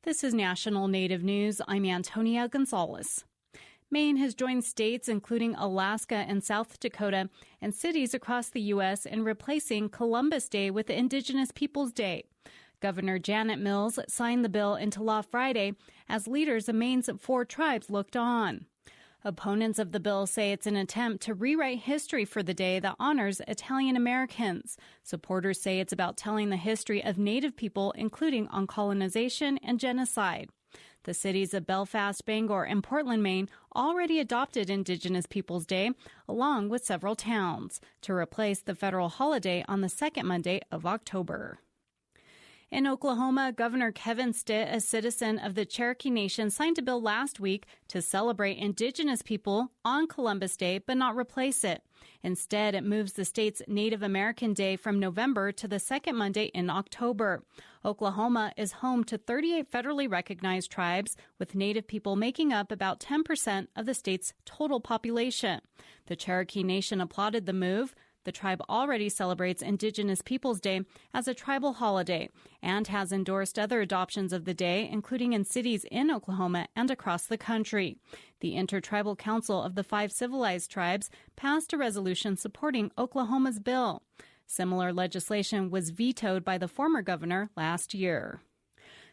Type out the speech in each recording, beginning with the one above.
This is National Native News. I'm Antonia Gonzalez. Maine has joined states including Alaska and South Dakota and cities across the U.S. in replacing Columbus Day with Indigenous Peoples Day. Governor Janet Mills signed the bill into law Friday as leaders of Maine's 4 tribes looked on. Opponents of the bill say it's an attempt to rewrite history for the day that honors Italian Americans. Supporters say it's about telling the history of Native people, including on colonization and genocide. The cities of Belfast, Bangor, and Portland, Maine already adopted Indigenous Peoples Day, along with several towns, to replace the federal holiday on the second Monday of October. In Oklahoma, Governor Kevin Stitt, a citizen of the Cherokee Nation, signed a bill last week to celebrate Indigenous people on Columbus Day, but not replace it. Instead, it moves the state's Native American Day from November to the second Monday in October. Oklahoma is home to 38 federally recognized tribes, with Native people making up about 10% of the state's total population. The Cherokee Nation applauded the move. The tribe already celebrates Indigenous Peoples Day as a tribal holiday and has endorsed other adoptions of the day, including in cities in Oklahoma and across the country. The Intertribal Council of the 5 civilized tribes passed a resolution supporting Oklahoma's bill. Similar legislation was vetoed by the former governor last year.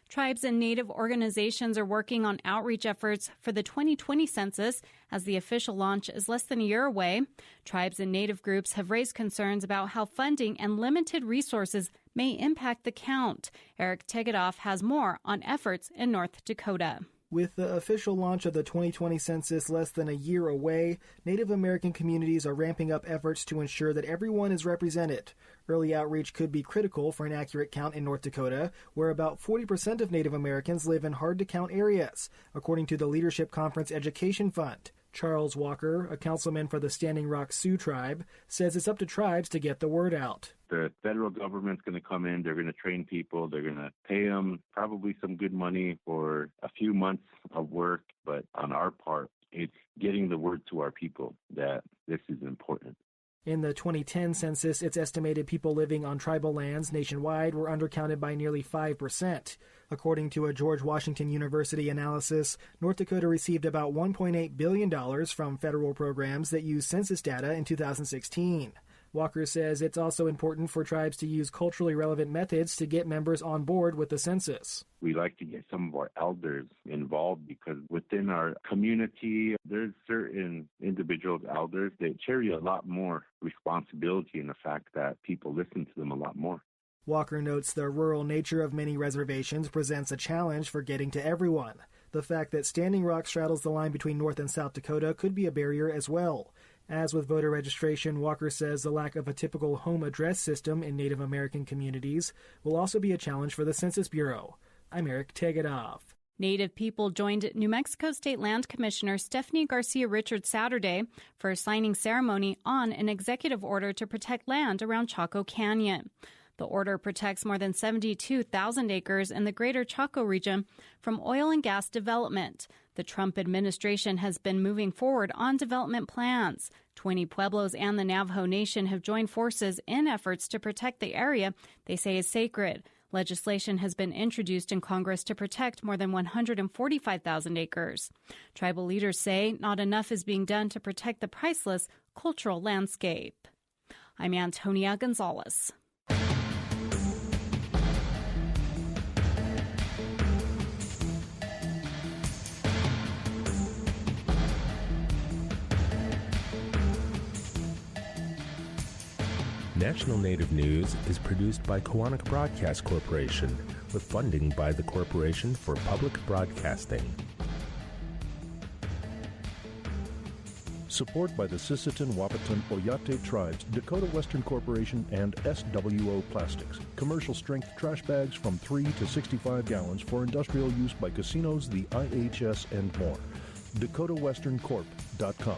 Tribes and Native organizations are working on outreach efforts for the 2020 census as the official launch is less than a year away. Tribes and Native groups have raised concerns about how funding and limited resources may impact the count. Eric Tegedoff has more on efforts in North Dakota. With the official launch of the 2020 census less than a year away, Native American communities are ramping up efforts to ensure that everyone is represented. Early outreach could be critical for an accurate count in North Dakota, where about 40% of Native Americans live in hard-to-count areas, according to the Leadership Conference Education Fund. Charles Walker, a councilman for the Standing Rock Sioux tribe, says it's up to tribes to get the word out. The federal government's going to come in, they're going to train people, they're going to pay them probably some good money for a few months of work, but on our part, it's getting the word to our people that this is important. In the 2010 census, it's estimated people living on tribal lands nationwide were undercounted by nearly 5%. According to a George Washington University analysis, North Dakota received about $1.8 billion from federal programs that use census data in 2016. Walker says it's also important for tribes to use culturally relevant methods to get members on board with the census. We like to get some of our elders involved because within our community, there's certain individuals, elders, that carry a lot more responsibility in the fact that people listen to them a lot more. Walker notes the rural nature of many reservations presents a challenge for getting to everyone. The fact that Standing Rock straddles the line between North and South Dakota could be a barrier as well. As with voter registration, Walker says the lack of a typical home address system in Native American communities will also be a challenge for the Census Bureau. I'm Eric Tegedoff. Native people joined New Mexico State Land Commissioner Stephanie Garcia Richards Saturday for a signing ceremony on an executive order to protect land around Chaco Canyon. The order protects more than 72,000 acres in the greater Chaco region from oil and gas development. The Trump administration has been moving forward on development plans. 20 pueblos and the Navajo Nation have joined forces in efforts to protect the area they say is sacred. Legislation has been introduced in Congress to protect more than 145,000 acres. Tribal leaders say not enough is being done to protect the priceless cultural landscape. I'm Antonia Gonzalez. National Native News is produced by Koahnic Broadcast Corporation with funding by the Corporation for Public Broadcasting. Support by the Sisseton, Wahpeton, Oyate Tribes, Dakota Western Corporation, and SWO Plastics. Commercial strength trash bags from 3 to 65 gallons for industrial use by casinos, the IHS, and more. DakotaWesternCorp.com.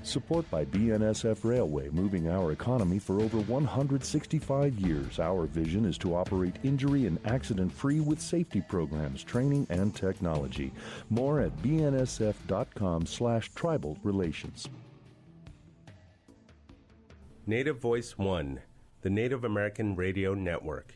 Support by BNSF Railway, moving our economy for over 165 years. Our vision is to operate injury and accident-free with safety programs, training, and technology. More at bnsf.com/tribal relations. Native Voice One, the Native American Radio Network.